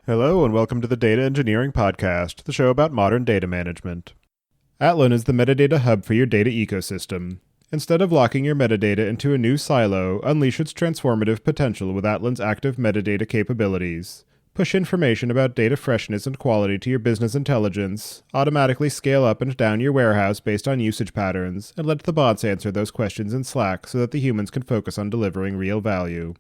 Hello and welcome to the Data Engineering Podcast, the show about modern data management. Atlan is the metadata hub for your data ecosystem. Instead of locking your metadata into a new silo, unleash its transformative potential with Atlan's active metadata capabilities. Push information about data freshness and quality to your business intelligence, automatically scale up and down your warehouse based on usage patterns, and let the bots answer those questions in Slack so that the humans can focus on delivering real value.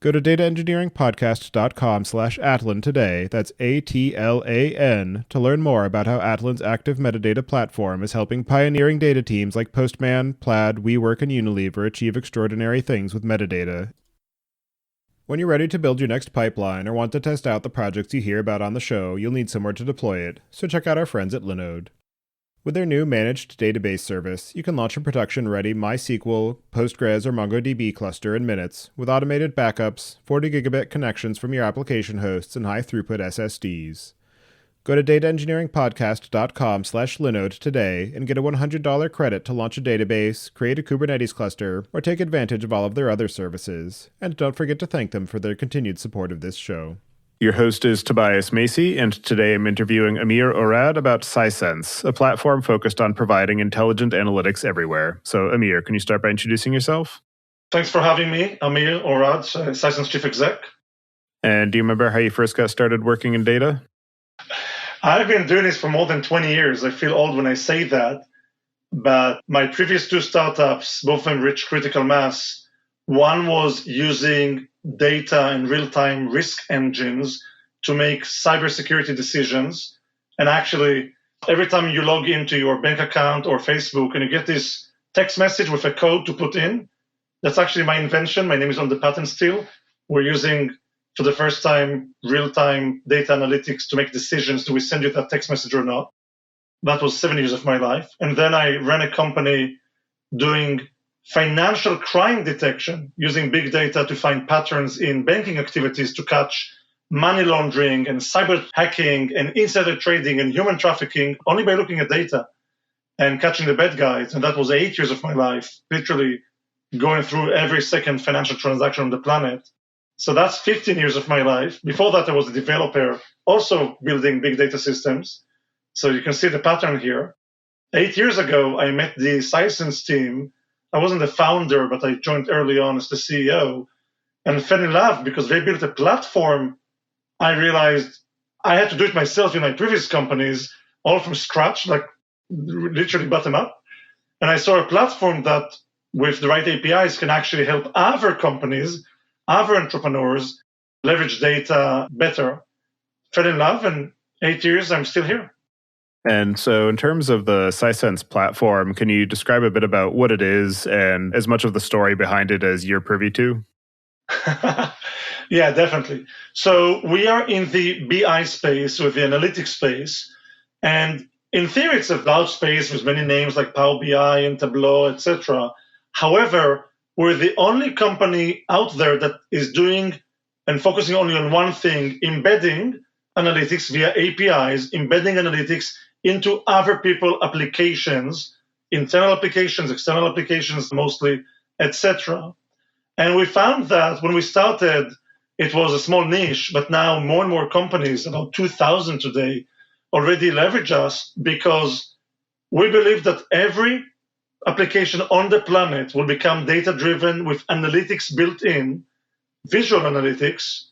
Go to dataengineeringpodcast.com/Atlan today, that's ATLAN, to learn more about how Atlan's active metadata platform is helping pioneering data teams like Postman, Plaid, WeWork, and Unilever achieve extraordinary things with metadata. When you're ready to build your next pipeline or want to test out the projects you hear about on the show, you'll need somewhere to deploy it, so check out our friends at Linode. With their new managed database service, you can launch a production-ready MySQL, Postgres, or MongoDB cluster in minutes, with automated backups, 40 gigabit connections from your application hosts, and high-throughput SSDs. Go to dataengineeringpodcast.com/Linode today and get a $100 credit to launch a database, create a Kubernetes cluster, or take advantage of all of their other services. And don't forget to thank them for their continued support of this show. Your host is Tobias Macey, and today I'm interviewing Amir Orad about Sisense, a platform focused on providing intelligent analytics everywhere. So, Amir, can you start by introducing yourself? Thanks for having me, Amir Orad, Sisense Chief Exec. And do you remember how you first got started working in data? I've been doing this for more than 20 years. I feel old when I say that, but my previous two startups, both of them reached critical mass. One was using data and real-time risk engines to make cybersecurity decisions. And actually, every time you log into your bank account or Facebook and you get this text message with a code to put in, that's actually my invention. My name is on the patent still. We're using, for the first time, real-time data analytics to make decisions. Do we send you that text message or not? That was 7 years of my life. And then I ran a company doing financial crime detection using big data to find patterns in banking activities to catch money laundering and cyber hacking and insider trading and human trafficking only by looking at data and catching the bad guys. And that was 8 years of my life, literally going through every second financial transaction on the planet. So that's 15 years of my life. Before that, I was a developer, also building big data systems. So you can see the pattern here. 8 years ago, I met the Sisense team. I wasn't the founder, but I joined early on as the CEO and fell in love because they built a platform. I realized I had to do it myself in my previous companies, all from scratch, like literally bottom up. And I saw a platform that with the right APIs can actually help other companies, other entrepreneurs leverage data better. Fell in love, and 8 years, I'm still here. And so in terms of the Sisense platform, can you describe a bit about what it is and as much of the story behind it as you're privy to? Yeah, definitely. So we are in the BI space, with the analytics space. And in theory, it's a cloud space with many names like Power BI and Tableau, etc. However, we're the only company out there that is doing and focusing only on one thing, embedding analytics via APIs, embedding analytics into other people applications, internal applications, external applications mostly, etc. And we found that when we started, it was a small niche, but now more and more companies, about 2,000 today, already leverage us because we believe that every application on the planet will become data-driven with analytics built in, visual analytics,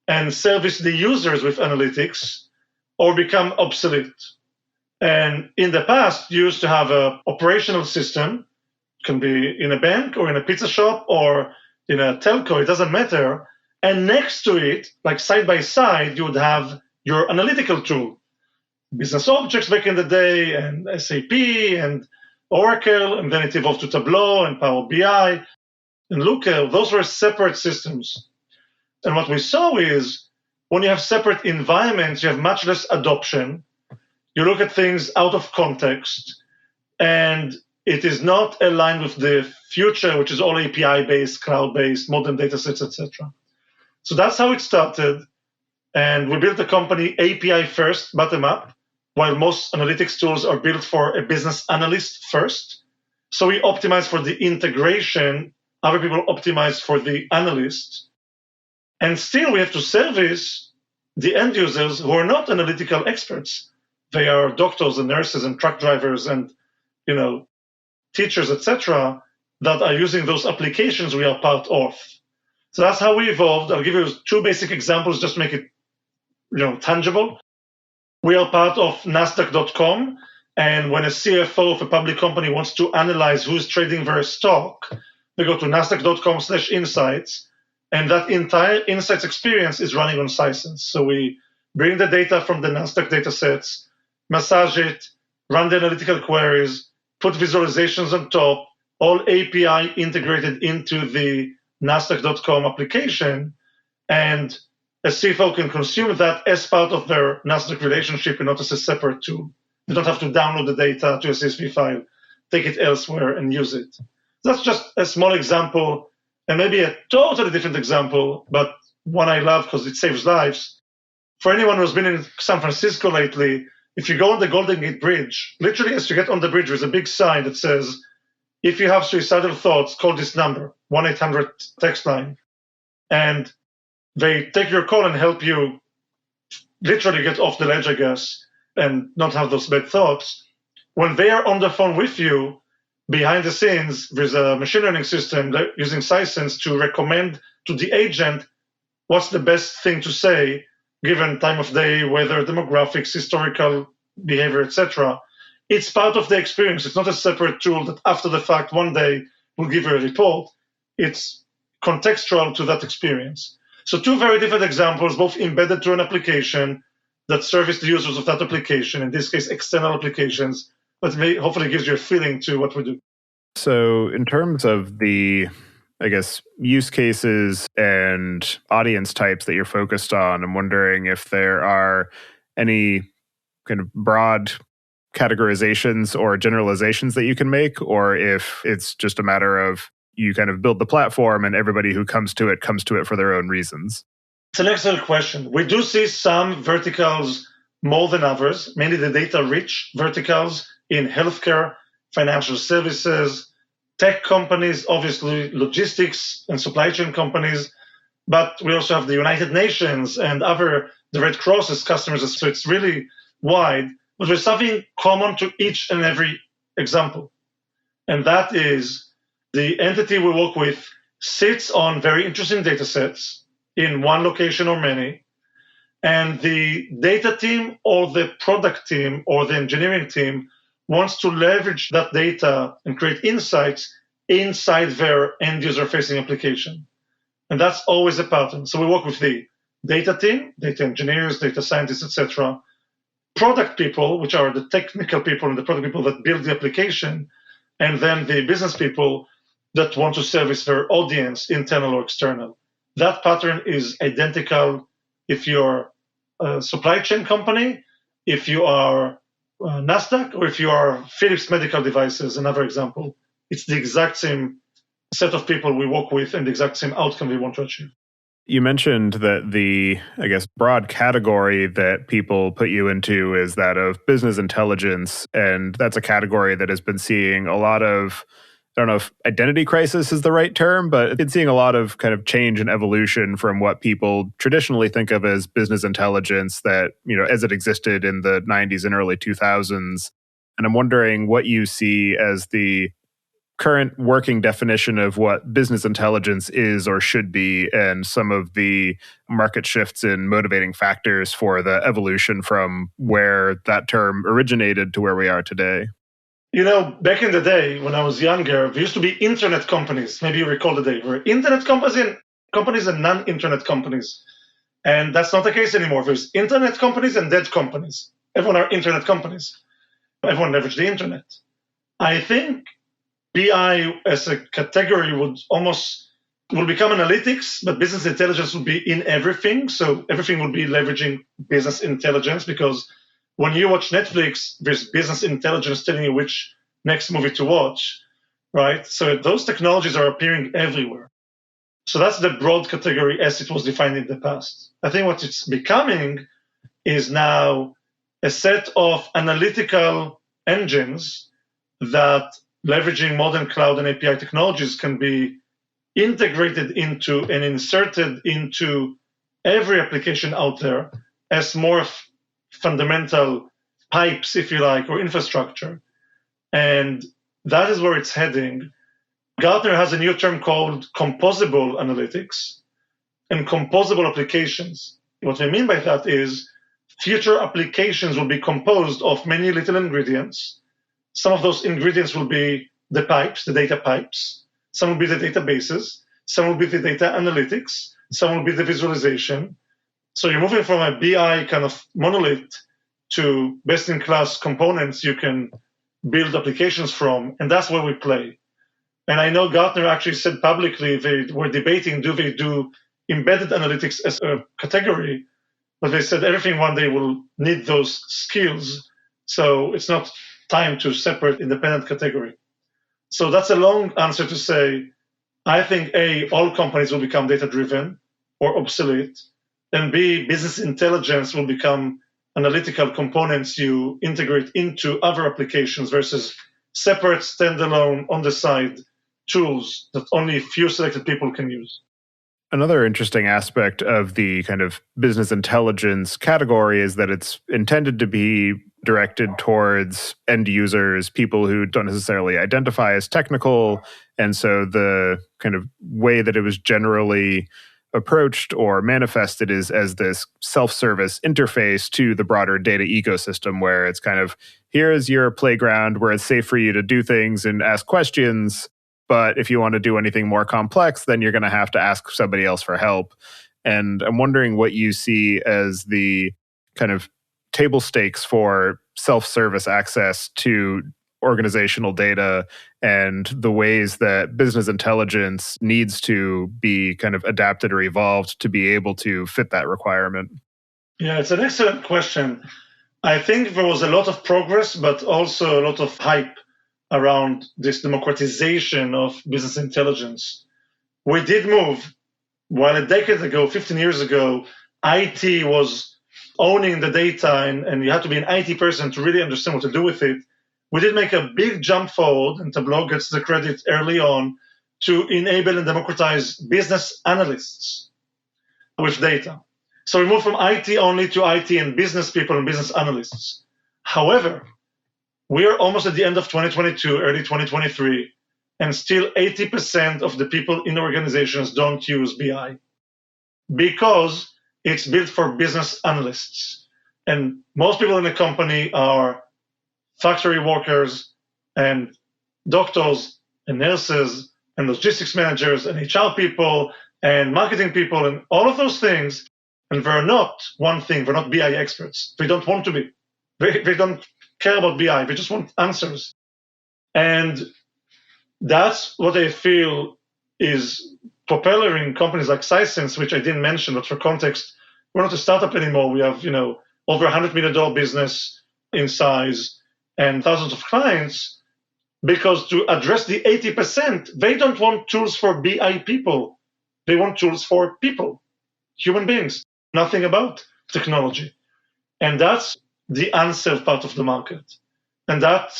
and service the users with analytics, or become obsolete. And in the past, you used to have an operational system, can be in a bank or in a pizza shop or in a telco, it doesn't matter. And next to it, like side by side, you would have your analytical tool, Business Objects back in the day, and SAP and Oracle, and then it evolved to Tableau and Power BI and Looker. Those were separate systems. And what we saw is when you have separate environments, you have much less adoption. You look at things out of context, and it is not aligned with the future, which is all API-based, cloud-based, modern data sets, etc. So that's how it started. And we built the company API first, bottom up, while most analytics tools are built for a business analyst first. So we optimize for the integration. Other people optimize for the analyst. And still we have to service the end users who are not analytical experts. They are doctors and nurses and truck drivers and teachers, etc., that are using those applications we are part of. So that's how we evolved. I'll give you two basic examples just to make it tangible. We are part of Nasdaq.com, and when a CFO of a public company wants to analyze who's trading their stock, they go to Nasdaq.com/insights, and that entire insights experience is running on Sisense. So we bring the data from the Nasdaq datasets, massage it, run the analytical queries, put visualizations on top, all API integrated into the Nasdaq.com application, and a CFO can consume that as part of their Nasdaq relationship and not as a separate tool. They don't have to download the data to a CSV file, take it elsewhere, and use it. That's just a small example, and maybe a totally different example, but one I love because it saves lives. For anyone who's been in San Francisco lately, if you go on the Golden Gate Bridge, literally as you get on the bridge, there's a big sign that says, if you have suicidal thoughts, call this number, 1-800 text line. And they take your call and help you literally get off the ledge, I guess, and not have those bad thoughts. When they are on the phone with you, behind the scenes, there's a machine learning system using Sisense to recommend to the agent what's the best thing to say, given time of day, weather, demographics, historical behavior, etc. It's part of the experience. It's not a separate tool that after the fact one day will give you a report. It's contextual to that experience. So two very different examples, both embedded to an application that service the users of that application, in this case, external applications, but hopefully gives you a feeling to what we do. So in terms of the, I guess, use cases and audience types that you're focused on, I'm wondering if there are any kind of broad categorizations or generalizations that you can make, or if it's just a matter of you kind of build the platform and everybody who comes to it for their own reasons. It's an excellent question. We do see some verticals more than others, mainly the data-rich verticals in healthcare, financial services, tech companies, obviously logistics and supply chain companies, but we also have the United Nations and the Red Cross as customers, so it's really wide. But there's something common to each and every example, and that is the entity we work with sits on very interesting data sets in one location or many, and the data team or the product team or the engineering team wants to leverage that data and create insights inside their end user facing application. And that's always a pattern. So we work with the data team, data engineers, data scientists, etc., product people, which are the technical people and the product people that build the application, and then the business people that want to service their audience, internal or external. That pattern is identical if you're a supply chain company, if you are Nasdaq, or if you are Philips Medical Devices, another example. It's the exact same set of people we work with and the exact same outcome we want to achieve. You mentioned that the, I guess, broad category that people put you into is that of business intelligence, and that's a category that has been seeing a lot of, I don't know if identity crisis is the right term, but it's been seeing a lot of kind of change and evolution from what people traditionally think of as business intelligence that, as it existed in the 90s and early 2000s. And I'm wondering what you see as the current working definition of what business intelligence is or should be, and some of the market shifts in motivating factors for the evolution from where that term originated to where we are today. Back in the day when I was younger, there used to be internet companies. Maybe you recall the day where internet companies and non-internet companies. And that's not the case anymore. There's internet companies and dead companies. Everyone are internet companies. Everyone leverage the internet. I think BI as a category will become analytics, but business intelligence will be in everything. So everything will be leveraging business intelligence, because when you watch Netflix, there's business intelligence telling you which next movie to watch, right? So those technologies are appearing everywhere. So that's the broad category as it was defined in the past. I think what it's becoming is now a set of analytical engines that, leveraging modern cloud and API technologies, can be integrated into and inserted into every application out there as more fundamental pipes, if you like, or infrastructure. And that is where it's heading. Gartner has a new term called composable analytics and composable applications. What I mean by that is future applications will be composed of many little ingredients. Some of those ingredients will be the pipes, the data pipes. Some will be the databases. Some will be the data analytics. Some will be the visualization. So you're moving from a BI kind of monolith to best-in-class components you can build applications from, and that's where we play. And I know Gartner actually said publicly they were debating, do they do embedded analytics as a category? But they said everything one day will need those skills. So it's not time to separate independent category. So that's a long answer to say, I think A, all companies will become data-driven or obsolete, and B, business intelligence will become analytical components you integrate into other applications versus separate, standalone, on-the-side tools that only a few selected people can use. Another interesting aspect of the kind of business intelligence category is that it's intended to be directed towards end users, people who don't necessarily identify as technical. And so the kind of way that it was generally approached or manifested is as this self-service interface to the broader data ecosystem, where it's kind of, here's your playground where it's safe for you to do things and ask questions. But if you want to do anything more complex, then you're going to have to ask somebody else for help. And I'm wondering what you see as the kind of table stakes for self-service access to organizational data and the ways that business intelligence needs to be kind of adapted or evolved to be able to fit that requirement. Yeah, it's an excellent question. I think there was a lot of progress, but also a lot of hype around this democratization of business intelligence. We did move. While a decade ago, 15 years ago, IT was owning the data and you had to be an IT person to really understand what to do with it. We did make a big jump forward, and Tableau gets the credit early on to enable and democratize business analysts with data. So we moved from IT only to IT and business people and business analysts. However, we are almost at the end of 2022, early 2023, and still 80% of the people in organizations don't use BI because it's built for business analysts. And most people in a company are factory workers and doctors and nurses and logistics managers and HR people and marketing people and all of those things. And they're not one thing, they're not BI experts. They don't want to be. They don't care about BI, they just want answers. And that's what I feel is propelling companies like Sisense, which I didn't mention, but for context, we're not a startup anymore. We have, over $100 million business in size and thousands of clients, because to address the 80%, they don't want tools for BI people. They want tools for people, human beings, nothing about technology. And that's the unserved part of the market. And that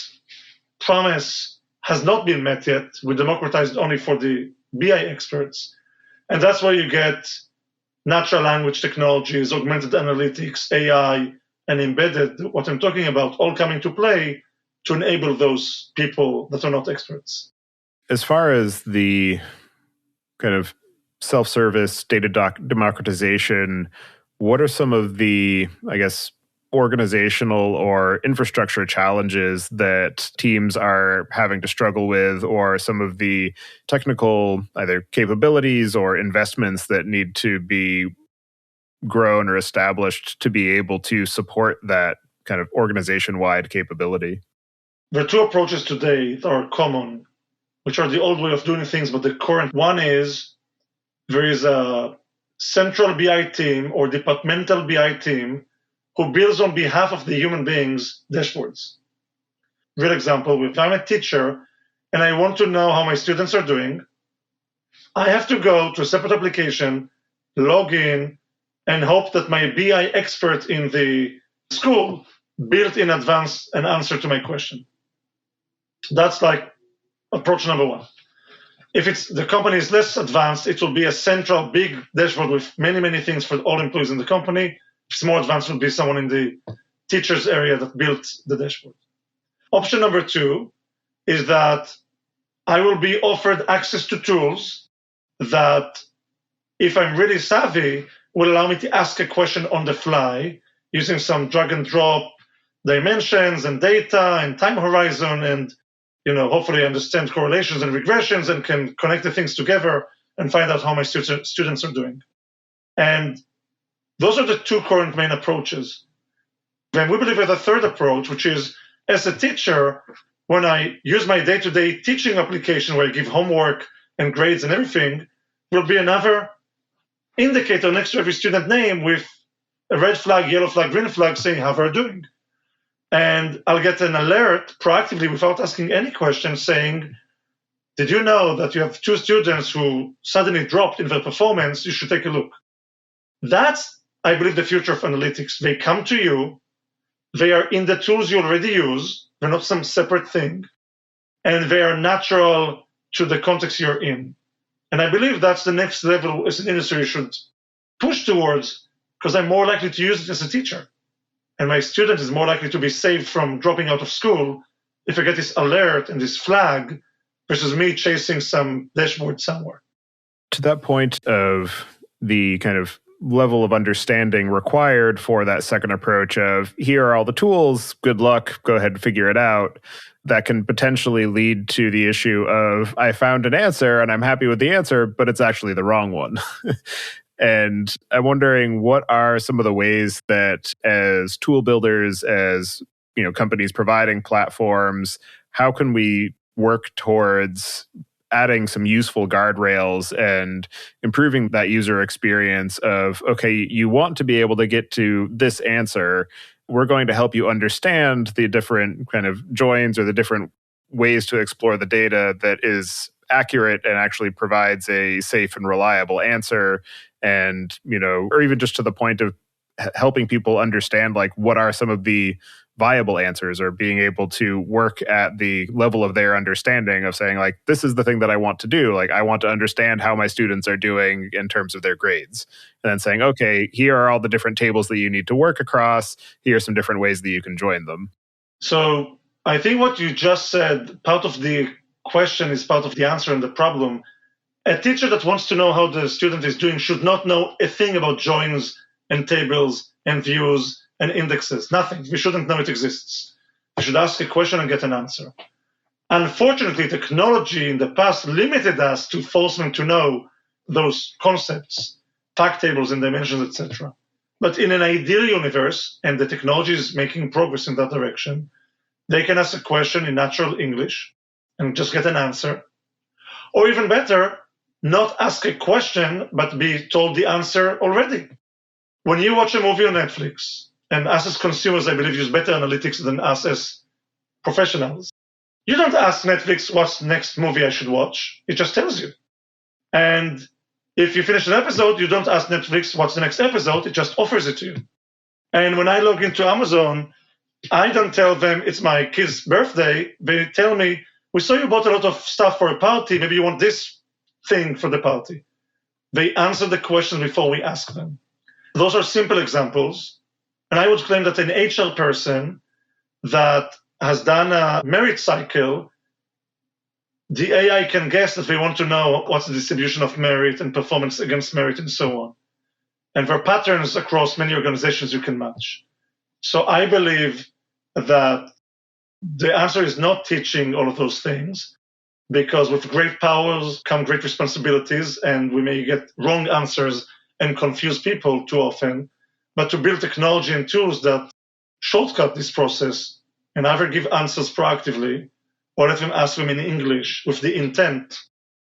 promise has not been met yet. We democratized only for the BI experts. And that's where you get natural language technologies, augmented analytics, AI, and embedded, what I'm talking about, all coming to play to enable those people that are not experts. As far as the kind of self-service data democratization, what are some of the, I guess, organizational or infrastructure challenges that teams are having to struggle with, or some of the technical either capabilities or investments that need to be grown or established to be able to support that kind of organization-wide capability? The two approaches today that are common, which are the old way of doing things, but the current one is there is a central BI team or departmental BI team who builds on behalf of the human beings dashboards. Real example, if I'm a teacher and I want to know how my students are doing, I have to go to a separate application, log in, and hope that my BI expert in the school built in advance an answer to my question. That's like approach number one. If it's the company is less advanced, it will be a central big dashboard with many, many things for all employees in the company. If it's more advanced, it would be someone in the teacher's area that built the dashboard. Option number 2 is that I will be offered access to tools that, if I'm really savvy, will allow me to ask a question on the fly using some drag and drop dimensions and data and time horizon, and hopefully understand correlations and regressions and can connect the things together and find out how my students are doing. And those are the 2 current main approaches. Then we believe we have a third approach, which is, as a teacher, when I use my day-to-day teaching application where I give homework and grades and everything, will be another indicator next to every student name with a red flag, yellow flag, green flag saying how they're doing. And I'll get an alert proactively without asking any questions saying, did you know that you have 2 students who suddenly dropped in their performance? You should take a look. That's, I believe, the future of analytics. They come to you. They are in the tools you already use. They're not some separate thing. And they are natural to the context you're in. And I believe that's the next level as an industry you should push towards, because I'm more likely to use it as a teacher. And my student is more likely to be saved from dropping out of school if I get this alert and this flag versus me chasing some dashboard somewhere. To that point of the kind of level of understanding required for that second approach of, here are all the tools, good luck, go ahead and figure it out, that can potentially lead to the issue of, I found an answer and I'm happy with the answer, but it's actually the wrong one. And I'm wondering, what are some of the ways that, as tool builders, as companies providing platforms, how can we work towards adding some useful guardrails and improving that user experience of, okay, you want to be able to get to this answer. We're going to help you understand the different kind of joins or the different ways to explore the data that is accurate and actually provides a safe and reliable answer. And, or even just to the point of helping people understand, like, what are some of the viable answers, or being able to work at the level of their understanding of saying, like, this is the thing that I want to do. Like, I want to understand how my students are doing in terms of their grades. And then saying, okay, here are all the different tables that you need to work across. Here are some different ways that you can join them. So I think what you just said, part of the question is part of the answer and the problem. A teacher that wants to know how the student is doing should not know a thing about joins and tables and views and indexes. Nothing. We shouldn't know it exists. We should ask a question and get an answer. Unfortunately, technology in the past limited us to force them to know those concepts, fact tables and dimensions, etc. But in an ideal universe, and the technology is making progress in that direction, they can ask a question in natural English and just get an answer. Or even better, not ask a question, but be told the answer already. When you watch a movie on Netflix, and us as consumers, I believe, use better analytics than us as professionals, you don't ask Netflix what's the next movie I should watch. It just tells you. And if you finish an episode, you don't ask Netflix what's the next episode. It just offers it to you. And when I log into Amazon, I don't tell them it's my kid's birthday. They tell me, we saw you bought a lot of stuff for a party. Maybe you want this thing for the party. They answer the questions before we ask them. Those are simple examples. And I would claim that an HR person that has done a merit cycle, the AI can guess that they want to know what's the distribution of merit and performance against merit and so on. And there are patterns across many organizations you can match. So I believe that the answer is not teaching all of those things, because with great powers come great responsibilities, and we may get wrong answers and confuse people too often. But to build technology and tools that shortcut this process and either give answers proactively or let them ask them in English with the intent,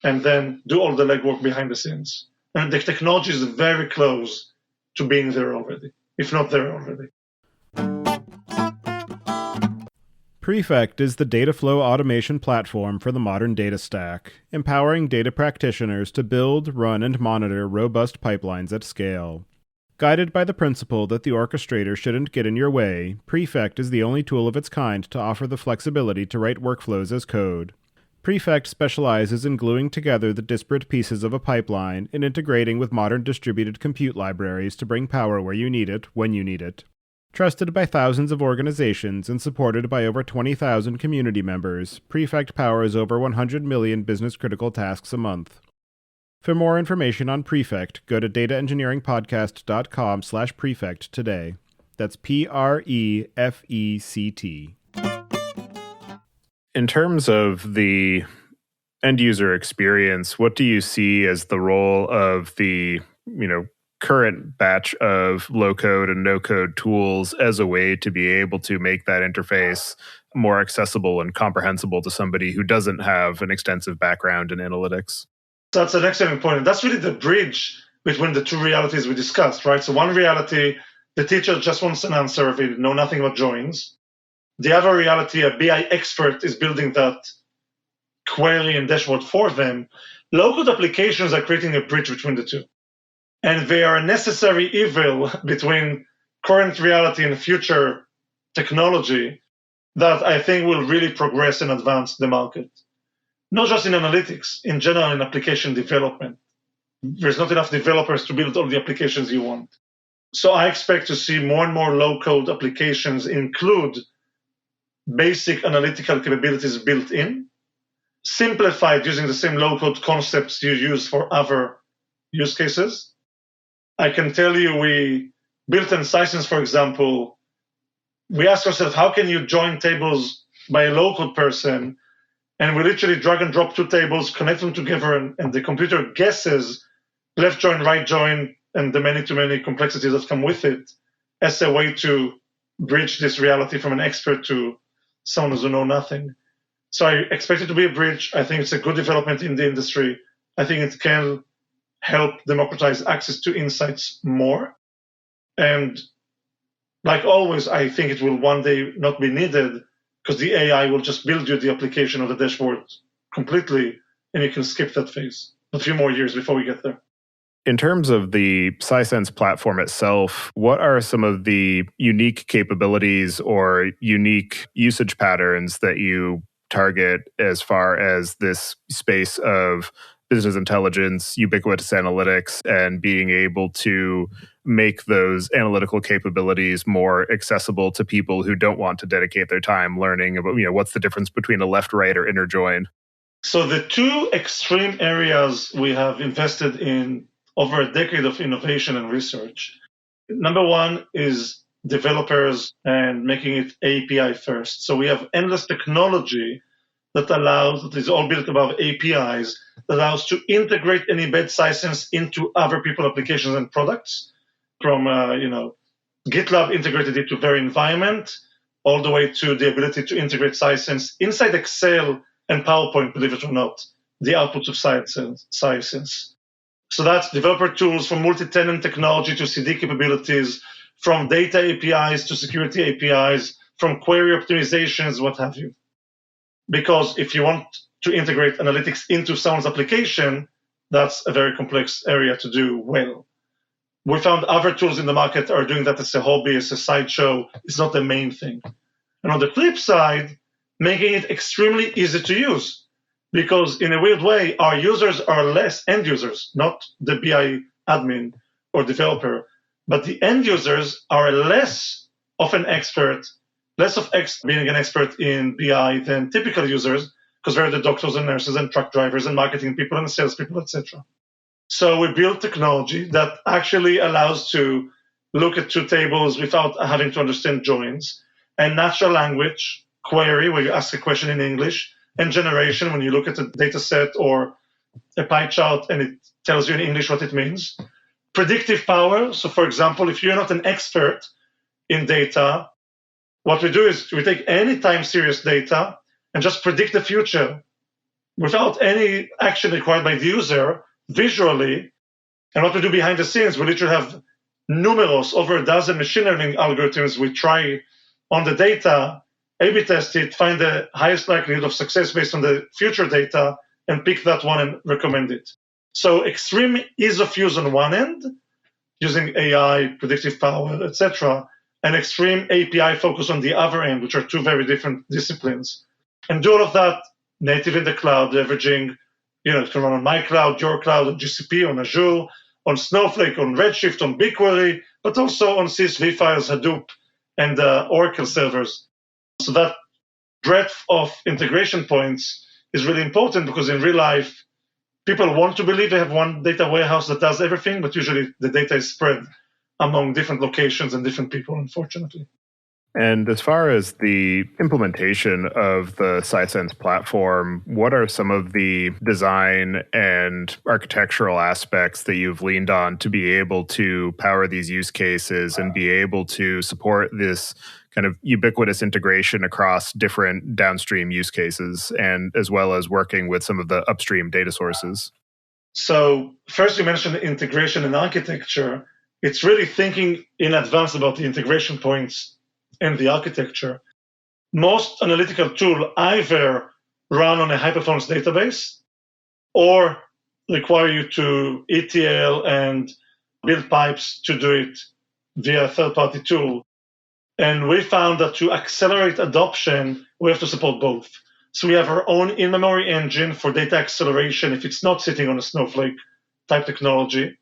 and then do all the legwork behind the scenes. And the technology is very close to being there already, if not there already. Prefect is the data flow automation platform for the modern data stack, empowering data practitioners to build, run, and monitor robust pipelines at scale. Guided by the principle that the orchestrator shouldn't get in your way, Prefect is the only tool of its kind to offer the flexibility to write workflows as code. Prefect specializes in gluing together the disparate pieces of a pipeline and integrating with modern distributed compute libraries to bring power where you need it, when you need it. Trusted by thousands of organizations and supported by over 20,000 community members, Prefect powers over 100 million business-critical tasks a month. For more information on Prefect, go to dataengineeringpodcast.com/prefect today. That's PREFECT. In terms of the end user experience, what do you see as the role of the, current batch of low code and no code tools as a way to be able to make that interface more accessible and comprehensible to somebody who doesn't have an extensive background in analytics? That's an excellent point. And that's really the bridge between the two realities we discussed, right? So one reality, the teacher just wants an answer if they know nothing about joins. The other reality, a BI expert is building that query and dashboard for them. Low-code applications are creating a bridge between the two. And they are a necessary evil between current reality and future technology that I think will really progress and advance the market. Not just in analytics, in general in application development. There's not enough developers to build all the applications you want. So I expect to see more and more low-code applications include basic analytical capabilities built in, simplified using the same low-code concepts you use for other use cases. I can tell you we built in Sisense, for example, we asked ourselves, how can you join tables by a low-code person? And we literally drag and drop two tables, connect them together, and the computer guesses left join, right join, and the many-to-many complexities that come with it as a way to bridge this reality from an expert to someone who knows nothing. So I expect it to be a bridge. I think it's a good development in the industry. I think it can help democratize access to insights more. And like always, I think it will one day not be needed because the AI will just build you the application of the dashboard completely, and you can skip that phase a few more years before we get there. In terms of the Sisense platform itself, what are some of the unique capabilities or unique usage patterns that you target as far as this space of business intelligence, ubiquitous analytics, and being able to make those analytical capabilities more accessible to people who don't want to dedicate their time learning about, what's the difference between a left, right, or inner join? So the two extreme areas we have invested in over a decade of innovation and research. Number one is developers and making it API first. So we have endless technology that is all built above APIs, that allows to integrate and embed Sisense into other people applications and products. From GitLab integrated it to their environment, all the way to the ability to integrate Sisense inside Excel and PowerPoint, believe it or not, the outputs of Sisense. So that's developer tools from multi-tenant technology to CD capabilities, from data APIs to security APIs, from query optimizations, what have you. Because if you want to integrate analytics into someone's application, that's a very complex area to do well. We found other tools in the market are doing that as a hobby, as a sideshow. It's not the main thing. And on the flip side, making it extremely easy to use. Because in a weird way, our users are less end users, not the BI admin or developer, but the end users are less of an expert, being an expert in BI than typical users, because they're the doctors and nurses and truck drivers and marketing people and salespeople, etc. So we built technology that actually allows to look at two tables without having to understand joins, and natural language query, where you ask a question in English, and generation, when you look at a data set or a pie chart and it tells you in English what it means. Predictive power. So for example, if you're not an expert in data, what we do is we take any time series data and just predict the future without any action required by the user visually. And what we do behind the scenes, we literally have numerous, over a dozen machine learning algorithms we try on the data, A/B test it, find the highest likelihood of success based on the future data, and pick that one and recommend it. So extreme ease of use on one end, using AI, predictive power, etc., and extreme API focus on the other end, which are two very different disciplines. And do all of that native in the cloud, leveraging, it can run on my cloud, your cloud, on GCP, on Azure, on Snowflake, on Redshift, on BigQuery, but also on CSV files, Hadoop, and Oracle servers. So that breadth of integration points is really important because in real life, people want to believe they have one data warehouse that does everything, but usually the data is spread among different locations and different people, unfortunately. And as far as the implementation of the Sisense platform, what are some of the design and architectural aspects that you've leaned on to be able to power these use cases and be able to support this kind of ubiquitous integration across different downstream use cases, and as well as working with some of the upstream data sources? So first you mentioned integration and architecture. It's really thinking in advance about the integration points and the architecture. Most analytical tools either run on a high-performance database or require you to ETL and build pipes to do it via a third-party tool. And we found that to accelerate adoption, we have to support both. So we have our own in-memory engine for data acceleration if it's not sitting on a Snowflake type technology.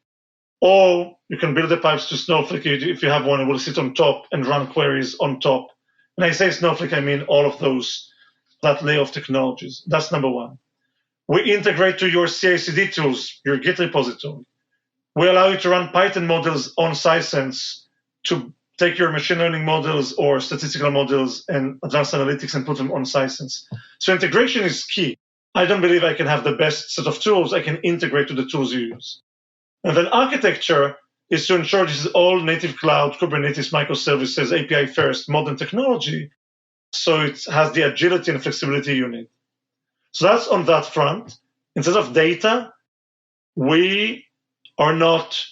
Or you can build the pipes to Snowflake if you have one, it will sit on top and run queries on top. When I say Snowflake, I mean all of that layer of technologies. That's number one. We integrate to your CI/CD tools, your Git repository. We allow you to run Python models on Sisense to take your machine learning models or statistical models and advanced analytics and put them on Sisense. So integration is key. I don't believe I can have the best set of tools. I can integrate to the tools you use. And then architecture is to ensure this is all native cloud, Kubernetes, microservices, API first, modern technology. So it has the agility and flexibility you need. So that's on that front. Instead of data, we are not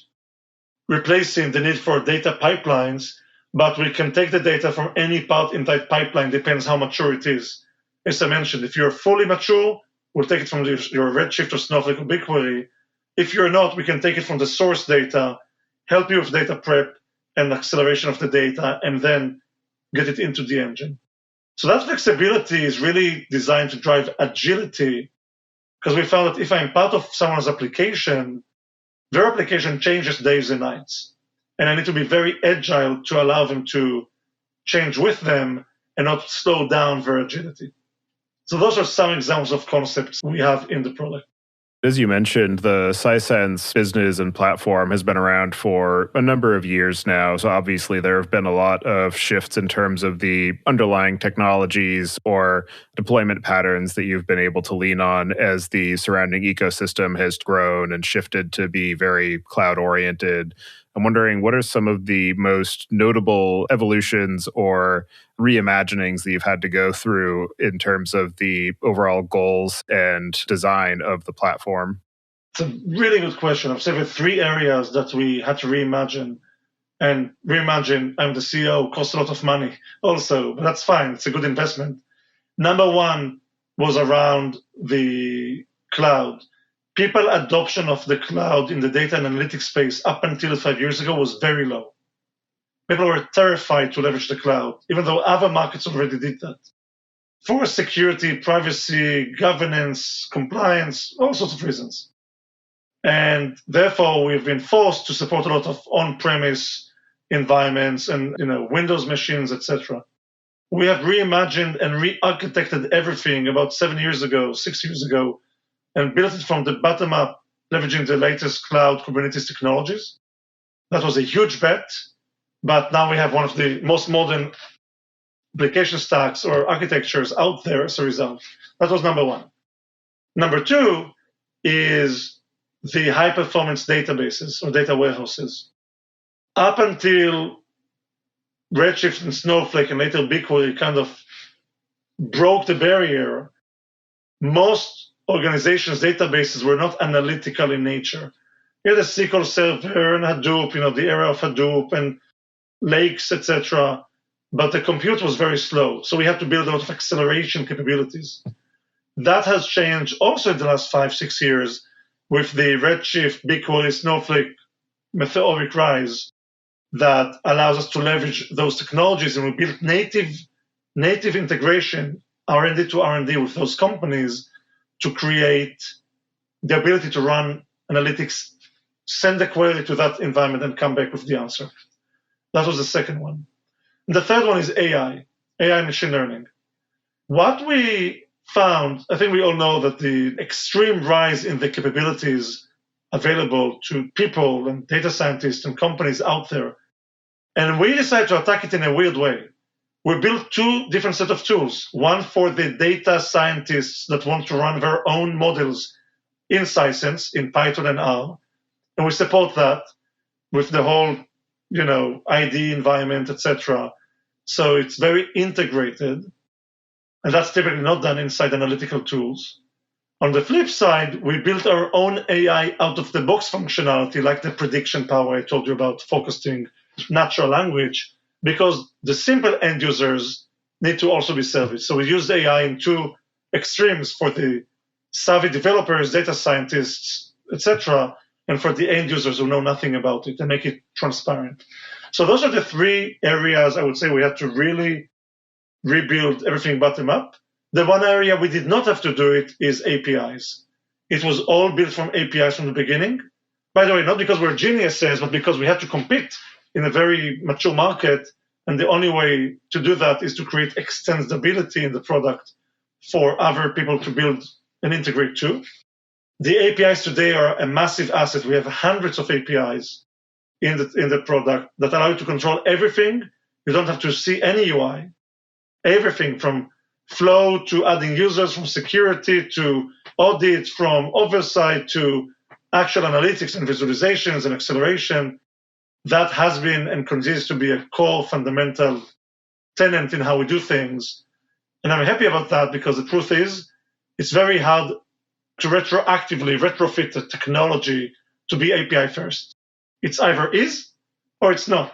replacing the need for data pipelines, but we can take the data from any part in that pipeline, depends how mature it is. As I mentioned, if you're fully mature, we'll take it from your Redshift or Snowflake or BigQuery. If you're not, we can take it from the source data, help you with data prep and acceleration of the data, and then get it into the engine. So that flexibility is really designed to drive agility, because we found that if I'm part of someone's application, their application changes days and nights. And I need to be very agile to allow them to change with them and not slow down their agility. So those are some examples of concepts we have in the product. As you mentioned, the Sisense business and platform has been around for a number of years now. So obviously there have been a lot of shifts in terms of the underlying technologies or deployment patterns that you've been able to lean on as the surrounding ecosystem has grown and shifted to be very cloud-oriented. I'm wondering, what are some of the most notable evolutions or reimaginings that you've had to go through in terms of the overall goals and design of the platform? It's a really good question. I've said 3 areas that we had to reimagine. And reimagine, I'm the CEO, costs a lot of money also, but that's fine. It's a good investment. Number 1 was around the cloud. People adoption of the cloud in the data and analytics space up until 5 years ago was very low. People were terrified to leverage the cloud, even though other markets already did that. For security, privacy, governance, compliance, all sorts of reasons. And therefore, we've been forced to support a lot of on-premise environments and Windows machines, etc. We have reimagined and re-architected everything about 6 years ago, and built it from the bottom up, leveraging the latest cloud Kubernetes technologies. That was a huge bet, but now we have one of the most modern application stacks or architectures out there as a result. That was number 1. Number 2 is the high-performance databases or data warehouses. Up until Redshift and Snowflake and later BigQuery kind of broke the barrier, most organizations' databases were not analytical in nature. You had a SQL Server and Hadoop, the era of Hadoop and lakes, etc. But the compute was very slow. So we had to build a lot of acceleration capabilities. That has changed also in the last 5-6 years with the Redshift, BigQuery, Snowflake meteoric rise that allows us to leverage those technologies, and we built native integration R&D to R&D with those companies to create the ability to run analytics, send a query to that environment and come back with the answer. That was the second one. And the third one is AI machine learning. What we found, I think we all know that the extreme rise in the capabilities available to people and data scientists and companies out there. And we decided to attack it in a weird way. We built two different sets of tools, one for the data scientists that want to run their own models in Sisense, in Python and R, and we support that with the whole, ID environment, etc. So it's very integrated, and that's typically not done inside analytical tools. On the flip side, we built our own AI out-of-the-box functionality, like the prediction power I told you about, focusing natural language, because the simple end users need to also be serviced. So we use AI in two extremes for the savvy developers, data scientists, etc., and for the end users who know nothing about it and make it transparent. So those are the three areas I would say we had to really rebuild everything bottom up. The one area we did not have to do it is APIs. It was all built from APIs from the beginning. By the way, not because we're geniuses, but because we had to compete in a very mature market. And the only way to do that is to create extensibility in the product for other people to build and integrate to. The APIs today are a massive asset. We have hundreds of APIs in the product that allow you to control everything. You don't have to see any UI. Everything from flow to adding users, from security to audit, from oversight to actual analytics and visualizations and acceleration. That has been and continues to be a core fundamental tenet in how we do things. And I'm happy about that because the truth is, it's very hard to retroactively retrofit the technology to be API first. It's either is or it's not.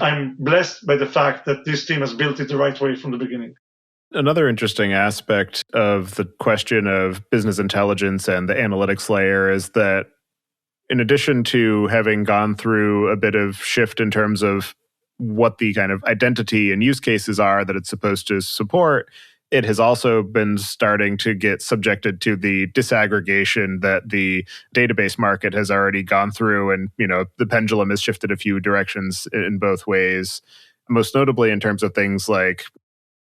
I'm blessed by the fact that this team has built it the right way from the beginning. Another interesting aspect of the question of business intelligence and the analytics layer is that in addition to having gone through a bit of shift in terms of what the kind of identity and use cases are that it's supposed to support, it has also been starting to get subjected to the disaggregation that the database market has already gone through. And, the pendulum has shifted a few directions in both ways, most notably in terms of things like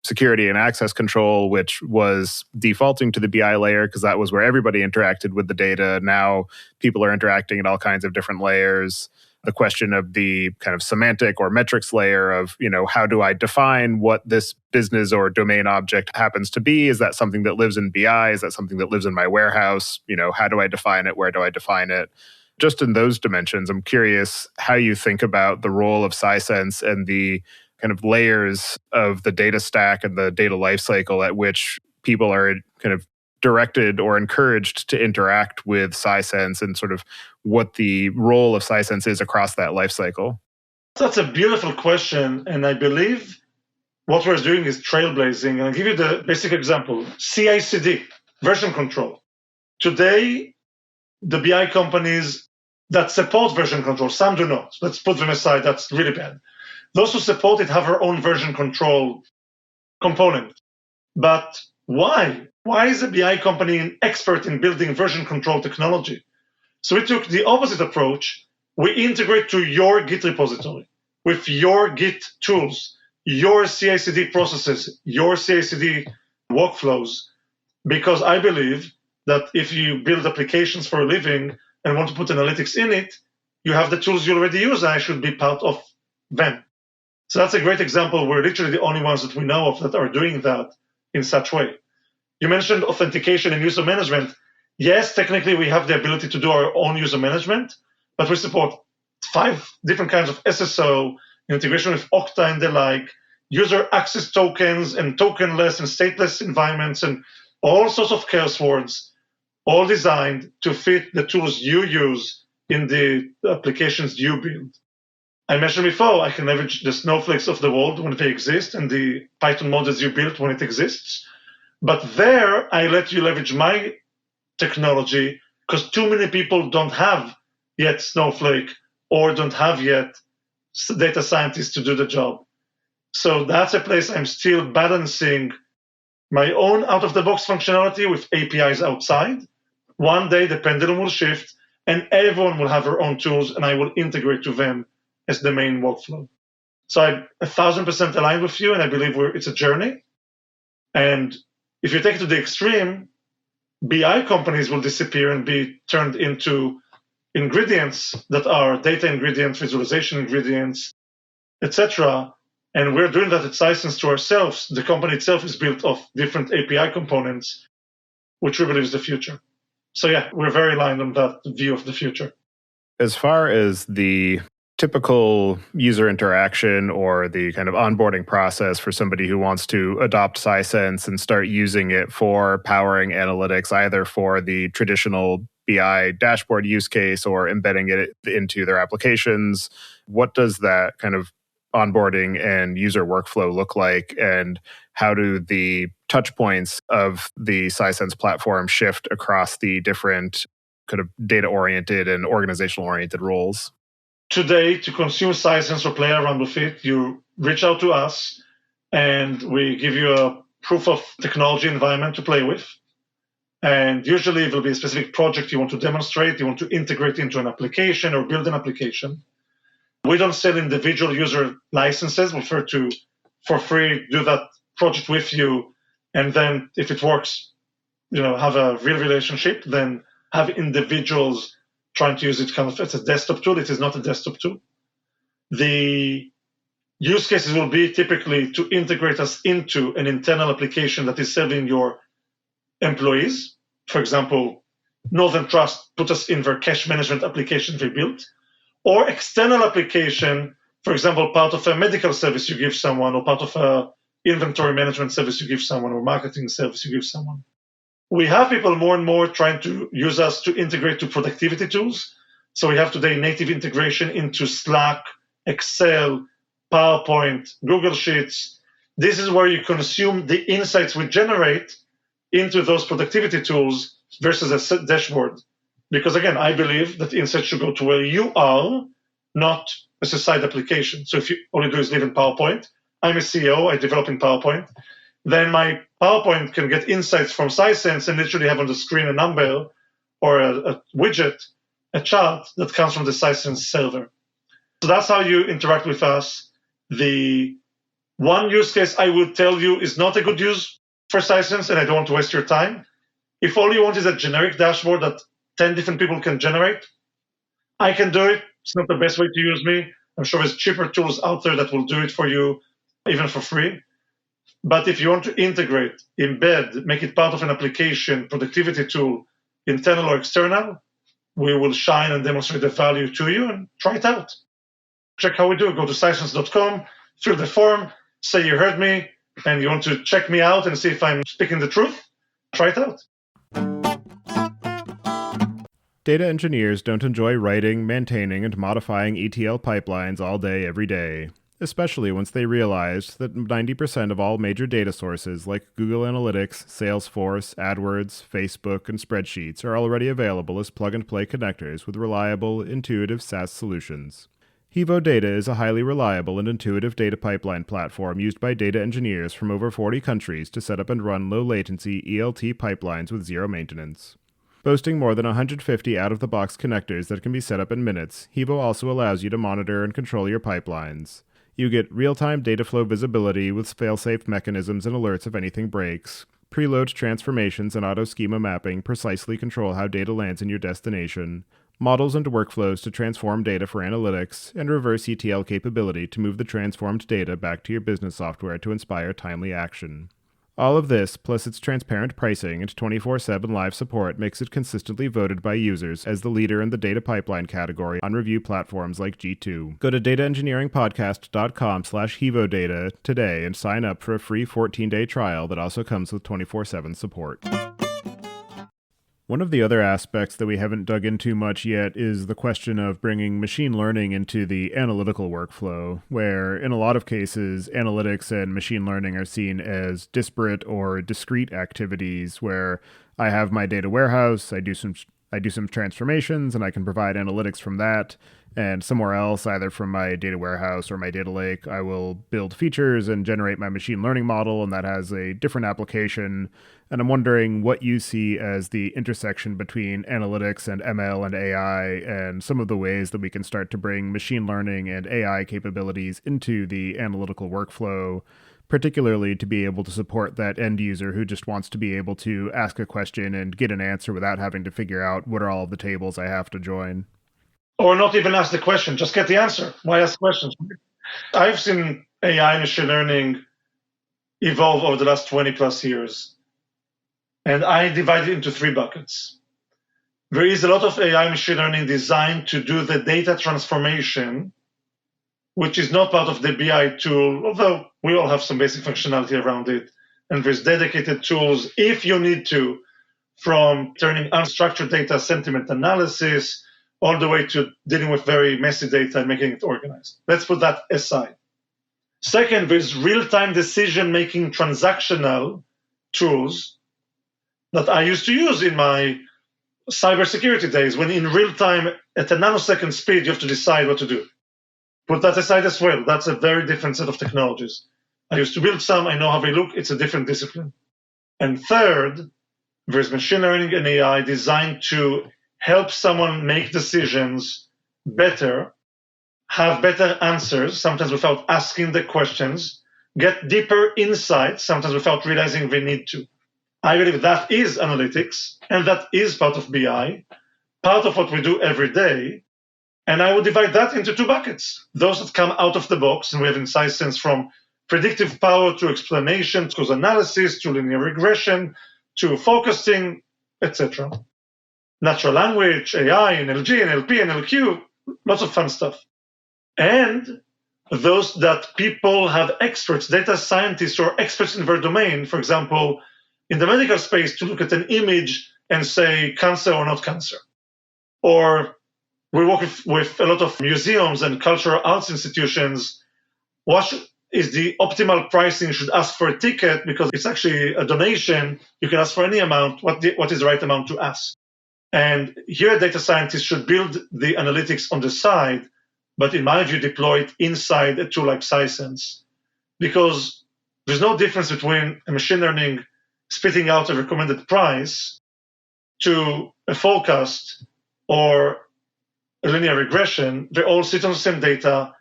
security and access control, which was defaulting to the BI layer because that was where everybody interacted with the data. Now people are interacting at all kinds of different layers. The question of the kind of semantic or metrics layer of, how do I define what this business or domain object happens to be? Is that something that lives in BI? Is that something that lives in my warehouse? How do I define it? Where do I define it? Just in those dimensions, I'm curious how you think about the role of Sisense and the kind of layers of the data stack and the data lifecycle at which people are kind of directed or encouraged to interact with Sisense and sort of what the role of Sisense is across that lifecycle. That's a beautiful question. And I believe what we're doing is trailblazing. And I'll give you the basic example. CI/CD, version control. Today, the BI companies that support version control, some do not. Let's put them aside. That's really bad. Those who support it have their own version control component. But why? Why is a BI company an expert in building version control technology? So we took the opposite approach. We integrate to your Git repository with your Git tools, your CI/CD processes, your CI/CD workflows, because I believe that if you build applications for a living and want to put analytics in it, you have the tools you already use and I should be part of them. So that's a great example. We're literally the only ones that we know of that are doing that in such way. You mentioned authentication and user management. Yes, technically we have the ability to do our own user management, but we support 5 different kinds of SSO, integration with Okta and the like, user access tokens and tokenless and stateless environments and all sorts of chaos words, all designed to fit the tools you use in the applications you build. I mentioned before, I can leverage the snowflakes of the world when they exist and the Python models you built when it exists. But there, I let you leverage my technology because too many people don't have yet Snowflake or don't have yet data scientists to do the job. So that's a place I'm still balancing my own out-of-the-box functionality with APIs outside. One day the pendulum will shift and everyone will have their own tools and I will integrate to them as the main workflow. So I'm 1,000% aligned with you, and I believe it's a journey. And if you take it to the extreme, BI companies will disappear and be turned into ingredients that are data ingredients, visualization ingredients, etc. And we're doing that at Sisense to ourselves. The company itself is built of different API components, which we believe is the future. So yeah, we're very aligned on that view of the future. As far as the typical user interaction or the kind of onboarding process for somebody who wants to adopt Sisense and start using it for powering analytics, either for the traditional BI dashboard use case or embedding it into their applications, what does that kind of onboarding and user workflow look like, and how do the touch points of the Sisense platform shift across the different kind of data-oriented and organizational-oriented roles? Today, to consume Sisense or play around with it, you reach out to us and we give you a proof of technology environment to play with. And usually it will be a specific project you want to demonstrate, you want to integrate into an application or build an application. We don't sell individual user licenses. We prefer to, for free, do that project with you. And then if it works, have a real relationship, then have individuals trying to use it kind of as a desktop tool. It is not a desktop tool. The use cases will be typically to integrate us into an internal application that is serving your employees. For example, Northern Trust put us in their cash management application they built, or external application, for example, part of a medical service you give someone, or part of a inventory management service you give someone, or marketing service you give someone. We have people more and more trying to use us to integrate to productivity tools. So we have today native integration into Slack, Excel, PowerPoint, Google Sheets. This is where you consume the insights we generate into those productivity tools versus a dashboard. Because again, I believe that insights should go to where you are, not as a side application. So if all you do is live in PowerPoint, I'm a CEO, I develop in PowerPoint, then my PowerPoint can get insights from Sisense and literally have on the screen a number or a widget, a chart that comes from the Sisense server. So that's how you interact with us. The one use case I would tell you is not a good use for Sisense, and I don't want to waste your time. If all you want is a generic dashboard that 10 different people can generate, I can do it. It's not the best way to use me. I'm sure there's cheaper tools out there that will do it for you, even for free. But if you want to integrate, embed, make it part of an application, productivity tool, internal or external, we will shine and demonstrate the value to you and try it out. Check how we do it. Go to Sisense.com, fill the form, say you heard me, and you want to check me out and see if I'm speaking the truth. Try it out. Data engineers don't enjoy writing, maintaining, and modifying ETL pipelines all day, every day, especially once they realized that 90% of all major data sources like Google Analytics, Salesforce, AdWords, Facebook, and spreadsheets are already available as plug-and-play connectors with reliable, intuitive SaaS solutions. Hevo Data is a highly reliable and intuitive data pipeline platform used by data engineers from over 40 countries to set up and run low-latency ELT pipelines with zero maintenance. Boasting more than 150 out-of-the-box connectors that can be set up in minutes, Hevo also allows you to monitor and control your pipelines. You get real-time data flow visibility with fail-safe mechanisms and alerts if anything breaks. Preload transformations and auto-schema mapping precisely control how data lands in your destination. Models and workflows to transform data for analytics, and reverse ETL capability to move the transformed data back to your business software to inspire timely action. All of this, plus its transparent pricing and 24/7 live support, makes it consistently voted by users as the leader in the data pipeline category on review platforms like G2. Go to dataengineeringpodcast.com/HevoData today and sign up for a free 14-day trial that also comes with 24/7 support. One of the other aspects that we haven't dug into much yet is the question of bringing machine learning into the analytical workflow, where in a lot of cases, analytics and machine learning are seen as disparate or discrete activities where I have my data warehouse, I do some I do some transformations and I can provide analytics from that. And somewhere else, either from my data warehouse or my data lake, I will build features and generate my machine learning model, and that has a different application. And I'm wondering what you see as the intersection between analytics and ML and AI, and some of the ways that we can start to bring machine learning and AI capabilities into the analytical workflow, particularly to be able to support that end user who just wants to be able to ask a question and get an answer without having to figure out what are all of the tables I have to join. Or not even ask the question, just get the answer. Why ask questions? I've seen AI machine learning evolve over the last 20 plus years. And I divide it into 3 buckets. There is a lot of AI machine learning designed to do the data transformation, which is not part of the BI tool, although we all have some basic functionality around it. And there's dedicated tools, if you need to, from turning unstructured data sentiment analysis all the way to dealing with very messy data and making it organized. Let's put that aside. Second, there's real-time decision-making transactional tools that I used to use in my cybersecurity days, when in real time, at a nanosecond speed, you have to decide what to do. Put that aside as well. That's a very different set of technologies. I used to build some. I know how they look. It's a different discipline. And third, there's machine learning and AI designed to help someone make decisions better, have better answers, sometimes without asking the questions, get deeper insights, sometimes without realizing they need to. I believe that is analytics, and that is part of BI, part of what we do every day. And I would divide that into 2 buckets. Those that come out of the box, and we have in Sisense from predictive power to explanation, to analysis, to linear regression, to focusing, etc. Natural language, AI, NLG, NLP, NLQ, lots of fun stuff. And those that people have experts, data scientists or experts in their domain, for example, in the medical space, to look at an image and say cancer or not cancer. Or we work with a lot of museums and cultural arts institutions. What is the optimal pricing? Should ask for a ticket because it's actually a donation. You can ask for any amount. What is the right amount to ask? And here, data scientists should build the analytics on the side, but in my view, deploy it inside a tool like Sisense, because there's no difference between a machine learning spitting out a recommended price to a forecast or a linear regression. They all sit on the same data,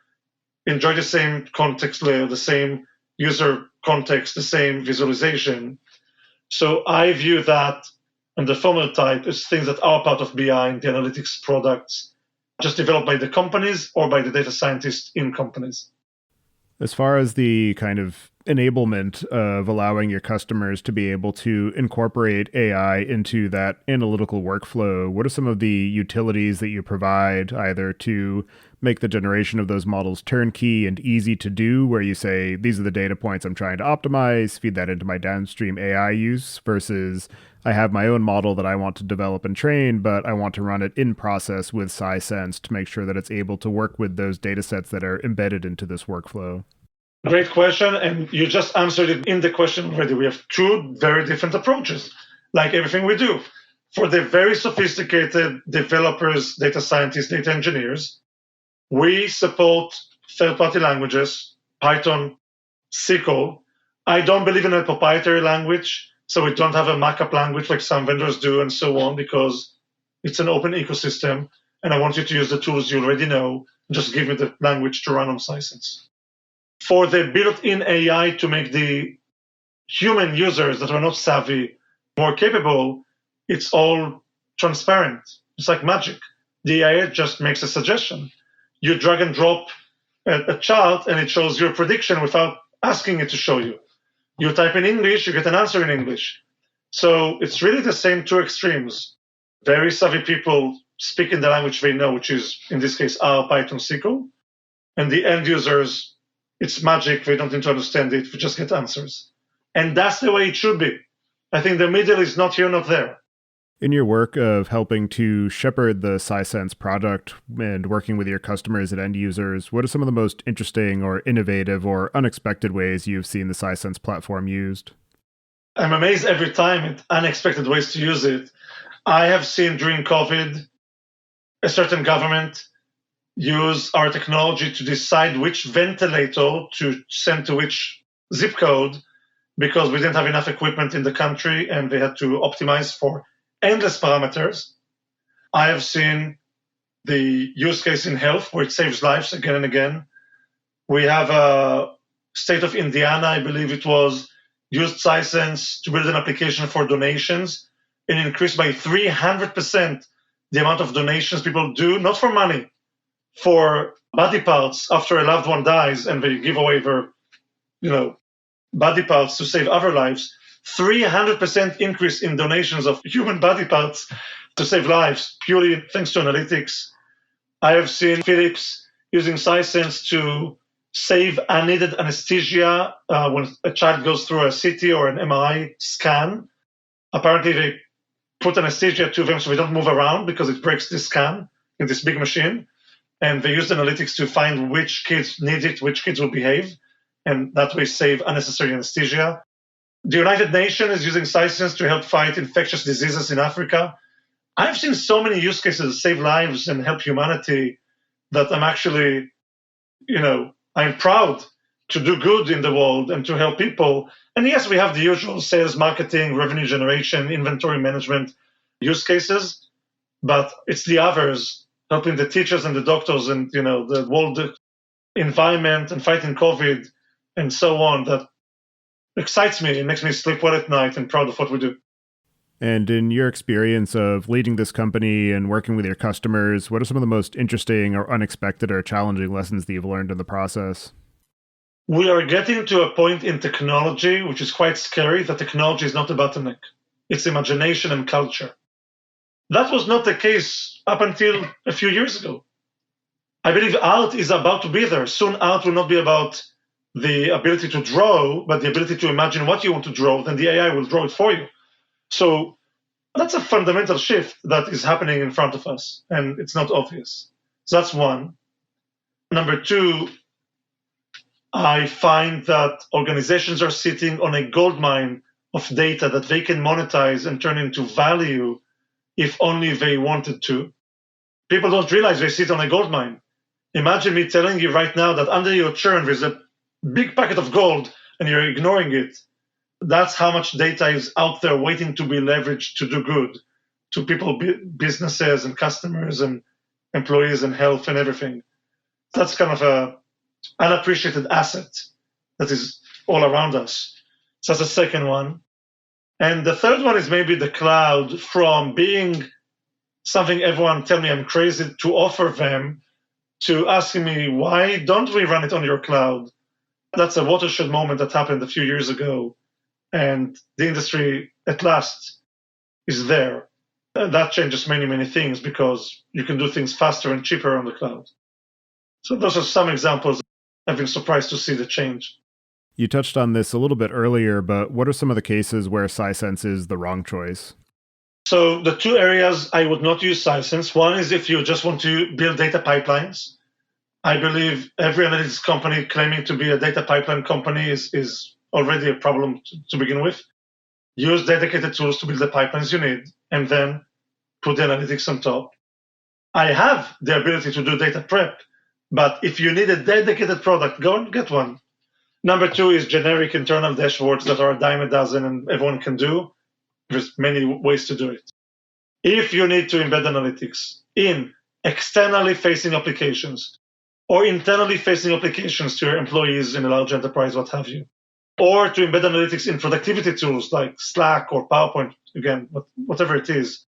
enjoy the same context layer, the same user context, the same visualization. So I view that and the formal type is things that are part of BI and the analytics products, just developed by the companies or by the data scientists in companies. As far as the kind of enablement of allowing your customers to be able to incorporate AI into that analytical workflow, what are some of the utilities that you provide, either to make the generation of those models turnkey and easy to do, where you say, these are the data points I'm trying to optimize, feed that into my downstream AI use, versus I have my own model that I want to develop and train, but I want to run it in process with Sisense to make sure that it's able to work with those data sets that are embedded into this workflow? Great question, and you just answered it in the question already. We have 2 very different approaches, like everything we do. For the very sophisticated developers, data scientists, data engineers, we support third-party languages, Python, SQL. I don't believe in a proprietary language, so we don't have a markup language like some vendors do and so on, because it's an open ecosystem, and I want you to use the tools you already know. Just give me the language to run on Sisense. For the built-in AI to make the human users that are not savvy more capable, it's all transparent. It's like magic. The AI just makes a suggestion. You drag and drop a chart and it shows you a prediction without asking it to show you. You type in English, you get an answer in English. So it's really the same 2 extremes. Very savvy people speak in the language they know, which is, in this case, R, Python, SQL. And the end users, it's magic. They don't need to understand it. We just get answers. And that's the way it should be. I think the middle is not here, not there. In your work of helping to shepherd the Sisense product and working with your customers and end users, what are some of the most interesting or innovative or unexpected ways you've seen the Sisense platform used? I'm amazed every time at unexpected ways to use it. I have seen during COVID a certain government use our technology to decide which ventilator to send to which zip code because we didn't have enough equipment in the country and they had to optimize for endless parameters. I have seen the use case in health where it saves lives again and again. We have a state of Indiana, I believe it was, used Sisense to build an application for donations and increased by 300% the amount of donations people do, not for money, for body parts after a loved one dies and they give away their, body parts to save other lives. 300% increase in donations of human body parts to save lives, purely thanks to analytics. I have seen Philips using Sisense to save unneeded anesthesia when a child goes through a CT or an MRI scan. Apparently, they put anesthesia to them so they don't move around because it breaks the scan in this big machine. And they used analytics to find which kids need it, which kids will behave, and that way save unnecessary anesthesia. The United Nations is using Sisense to help fight infectious diseases in Africa. I've seen so many use cases save lives and help humanity that I'm actually, I'm proud to do good in the world and to help people. And yes, we have the usual sales, marketing, revenue generation, inventory management use cases, but it's the others, helping the teachers and the doctors and, the world environment and fighting COVID and so on, that excites me. It makes me sleep well at night and proud of what we do. And in your experience of leading this company and working with your customers, what are some of the most interesting or unexpected or challenging lessons that you've learned in the process? We are getting to a point in technology, which is quite scary, that technology is not a bottleneck. It's imagination and culture. That was not the case up until a few years ago. I believe art is about to be there. Soon art will not be about the ability to draw, but the ability to imagine what you want to draw, then the AI will draw it for you. So that's a fundamental shift that is happening in front of us, and it's not obvious. So that's one. Number two, I find that organizations are sitting on a goldmine of data that they can monetize and turn into value if only they wanted to. People don't realize they sit on a goldmine. Imagine me telling you right now that under your chair there's a big packet of gold and you're ignoring it. That's how much data is out there waiting to be leveraged to do good to people, businesses and customers and employees and health and everything. That's kind of a unappreciated asset that is all around us. So that's the second one. And the third one is maybe the cloud, from being something everyone tell me I'm crazy to offer them to asking me, why don't we run it on your cloud? That's a watershed moment that happened a few years ago. And the industry at last is there. And that changes many, many things because you can do things faster and cheaper on the cloud. So those are some examples. I've been surprised to see the change. You touched on this a little bit earlier, but what are some of the cases where Sisense is the wrong choice? So the two areas I would not use Sisense. One is if you just want to build data pipelines. I believe every analytics company claiming to be a data pipeline company is already a problem to begin with. Use dedicated tools to build the pipelines you need, and then put the analytics on top. I have the ability to do data prep, but if you need a dedicated product, go and get one. Number two is generic internal dashboards that are a dime a dozen and everyone can do. There's many ways to do it. If you need to embed analytics in externally facing applications or internally facing applications to your employees in a large enterprise, what have you, or to embed analytics in productivity tools like Slack or PowerPoint, again, whatever it is,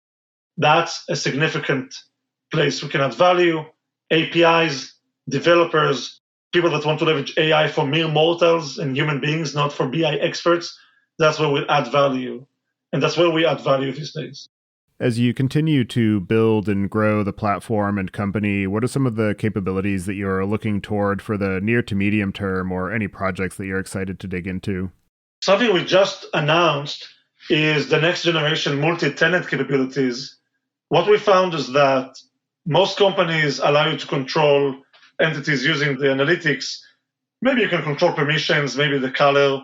that's a significant place we can add value. APIs, developers, people that want to leverage AI for mere mortals and human beings, not for BI experts, that's where we add value. And that's where we add value these days. As you continue to build and grow the platform and company, what are some of the capabilities that you're looking toward for the near to medium term, or any projects that you're excited to dig into? Something we just announced is the next generation multi-tenant capabilities. What we found is that most companies allow you to control entities using the analytics. Maybe you can control permissions, maybe the color.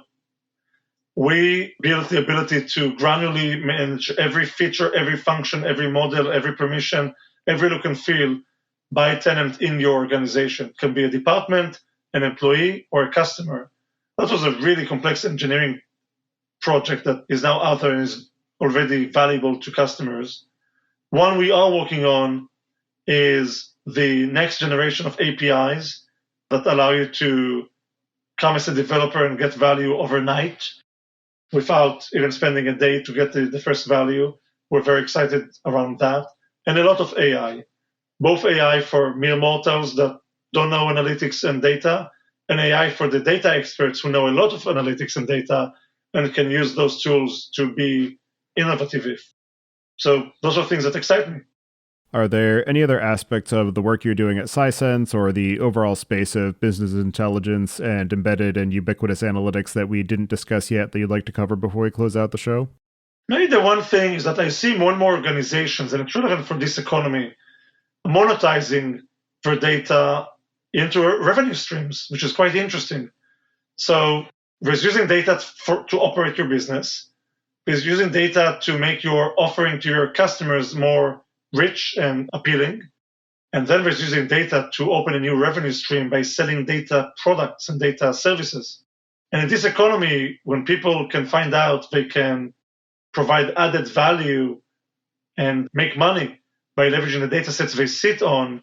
we built the ability to granularly manage every feature, every function, every model, every permission, every look and feel by tenant in your organization. It can be a department, an employee, or a customer. That was a really complex engineering project that is now out there and is already valuable to customers. One we are working on is the next generation of APIs that allow you to come as a developer and get value overnight without even spending a day to get the first value. We're very excited around that. And a lot of AI, both AI for mere mortals that don't know analytics and data, and AI for the data experts who know a lot of analytics and data and can use those tools to be innovative. So those are things that excite me. Are there any other aspects of the work you're doing at Sisense or the overall space of business intelligence and embedded and ubiquitous analytics that we didn't discuss yet that you'd like to cover before we close out the show? Maybe the one thing is that I see more and more organizations, and it's relevant for this economy, monetizing their data into revenue streams, which is quite interesting. So there's using data to operate your business. There's using data to make your offering to your customers more rich and appealing. And then there's using data to open a new revenue stream by selling data products and data services. And in this economy, when people can find out they can provide added value and make money by leveraging the data sets they sit on,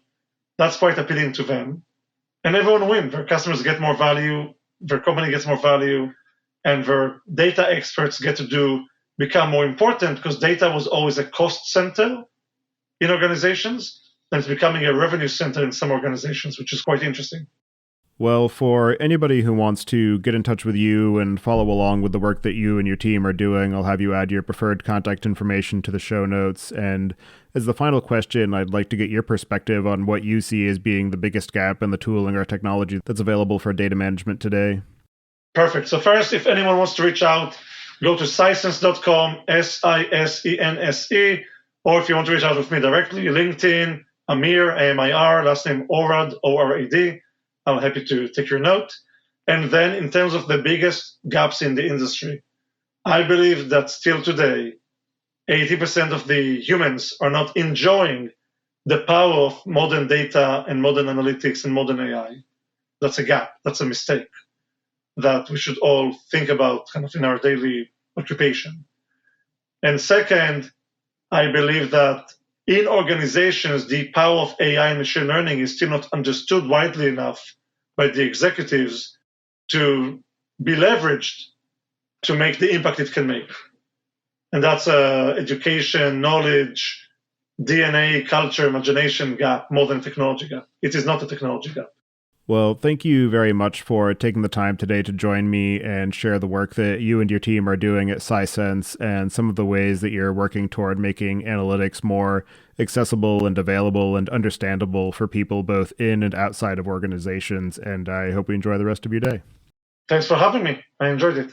that's quite appealing to them. And everyone wins. Their customers get more value, their company gets more value, and their data experts get to become more important because data was always a cost center in organizations, and it's becoming a revenue center in some organizations, which is quite interesting. Well, for anybody who wants to get in touch with you and follow along with the work that you and your team are doing, I'll have you add your preferred contact information to the show notes. And as the final question, I'd like to get your perspective on what you see as being the biggest gap in the tooling or technology that's available for data management today. Perfect. So first, if anyone wants to reach out, go to sisense.com, Sisense, or if you want to reach out with me directly, LinkedIn, Amir, Amir, last name Orad, Orad. I'm happy to take your note. And then in terms of the biggest gaps in the industry, I believe that still today, 80% of the humans are not enjoying the power of modern data and modern analytics and modern AI. That's a gap. That's a mistake that we should all think about kind of in our daily occupation. And second, I believe that in organizations, the power of AI and machine learning is still not understood widely enough by the executives to be leveraged to make the impact it can make. And that's education, knowledge, DNA, culture, imagination gap more than technology gap. It is not a technology gap. Well, thank you very much for taking the time today to join me and share the work that you and your team are doing at Sisense and some of the ways that you're working toward making analytics more accessible and available and understandable for people both in and outside of organizations. And I hope you enjoy the rest of your day. Thanks for having me. I enjoyed it.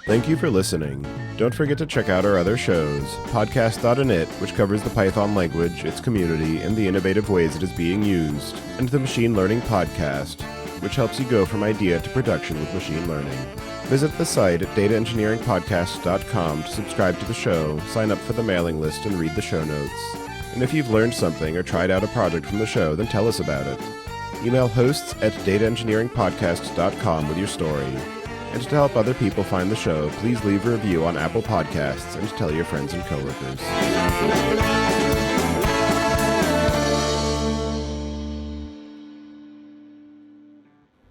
Thank you for listening. Don't forget to check out our other shows, Podcast.init, which covers the Python language, its community, and the innovative ways it is being used, and the Machine Learning Podcast, which helps you go from idea to production with machine learning. Visit the site at dataengineeringpodcast.com to subscribe to the show, sign up for the mailing list, and read the show notes. And if you've learned something or tried out a project from the show, then tell us about it. Email hosts at dataengineeringpodcast.com with your story. And to help other people find the show, please leave a review on Apple Podcasts and tell your friends and coworkers.